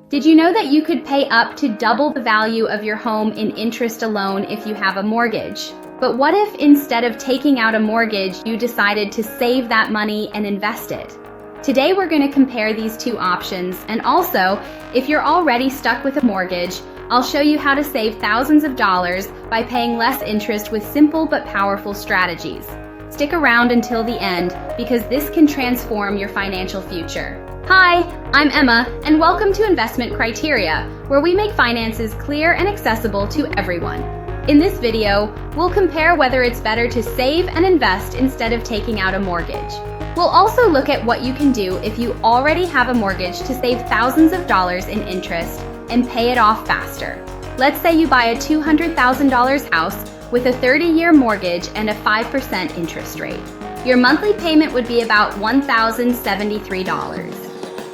Did you know that you could pay up to double the value of your home in interest alone if you have a mortgage? But what if instead of taking out a mortgage, you decided to save that money and invest it? Today we're going to compare these two options, and also, if you're already stuck with a mortgage, I'll show you how to save thousands of dollars by paying less interest with simple but powerful strategies. Stick around until the end because this can transform your financial future. Hi, I'm Emma, and welcome to Investment Criteria, where we make finances clear and accessible to everyone. In this video, we'll compare whether it's better to save and invest instead of taking out a mortgage. We'll also look at what you can do if you already have a mortgage to save thousands of dollars in interest and pay it off faster. Let's say you buy a $200,000 house with a 30-year mortgage and a 5% interest rate. Your monthly payment would be about $1,073.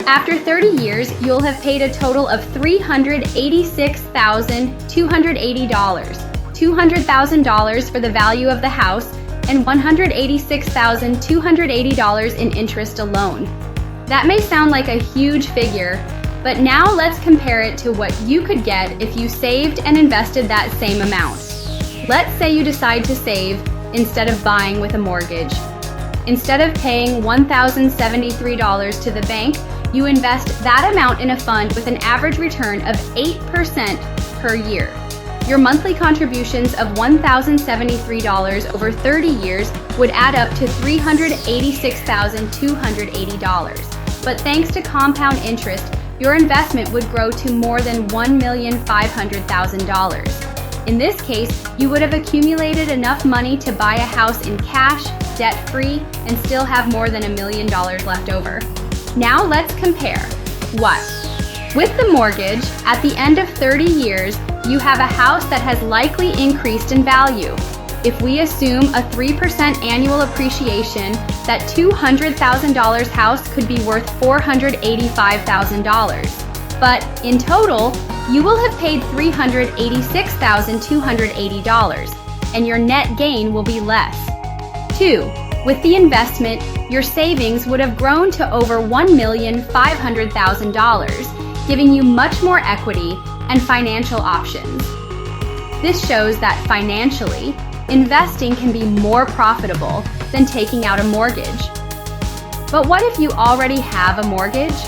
After 30 years, you'll have paid a total of $386,280, $200,000 for the value of the house, and $186,280 in interest alone. That may sound like a huge figure, but now let's compare it to what you could get if you saved and invested that same amount. Let's say you decide to save instead of buying with a mortgage. Instead of paying $1,073 to the bank, you invest that amount in a fund with an average return of 8% per year. Your monthly contributions of $1,073 over 30 years would add up to $386,280. But thanks to compound interest, your investment would grow to more than $1,500,000. In this case, you would have accumulated enough money to buy a house in cash, debt-free, and still have more than $1 million left over. Now let's compare. 1. With the mortgage, at the end of 30 years, you have a house that has likely increased in value. If we assume a 3% annual appreciation, that $200,000 house could be worth $485,000. But in total, you will have paid $386,280, and your net gain will be less. 2. With the investment, your savings would have grown to over $1,500,000, giving you much more equity and financial options. This shows that financially, investing can be more profitable than taking out a mortgage. But what if you already have a mortgage?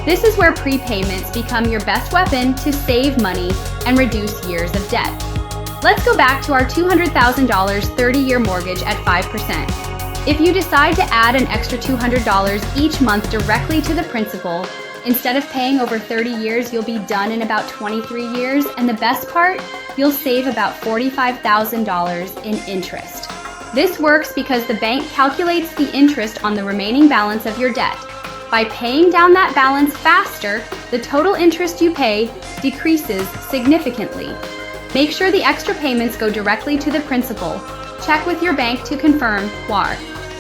This is where prepayments become your best weapon to save money and reduce years of debt. Let's go back to our $200,000 30-year mortgage at 5%. If you decide to add an extra $200 each month directly to the principal, instead of paying over 30 years, you'll be done in about 23 years, and the best part, you'll save about $45,000 in interest. This works because the bank calculates the interest on the remaining balance of your debt. By paying down that balance faster, the total interest you pay decreases significantly. Make sure the extra payments go directly to the principal. Check with your bank to confirm WAR.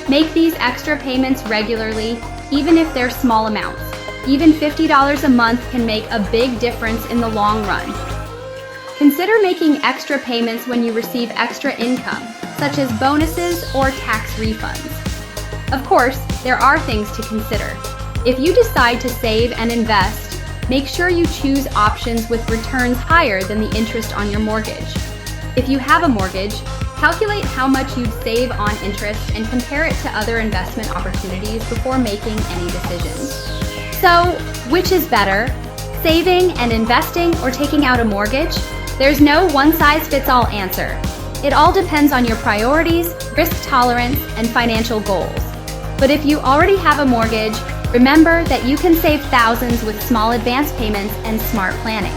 Make these extra payments regularly, even if they're small amounts. Even $50 a month can make a big difference in the long run. Consider making extra payments when you receive extra income, such as bonuses or tax refunds. Of course, there are things to consider. If you decide to save and invest, make sure you choose options with returns higher than the interest on your mortgage. If you have a mortgage, calculate how much you'd save on interest and compare it to other investment opportunities before making any decisions. So, which is better? Saving and investing or taking out a mortgage? There's no one-size-fits-all answer. It all depends on your priorities, risk tolerance, and financial goals. But if you already have a mortgage, remember that you can save thousands with small advance payments and smart planning.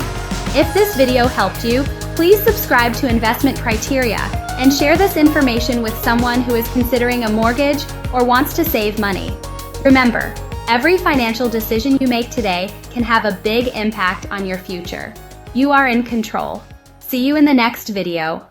If this video helped you, please subscribe to Investment Criteria and share this information with someone who is considering a mortgage or wants to save money. Remember, every financial decision you make today can have a big impact on your future. You are in control. See you in the next video.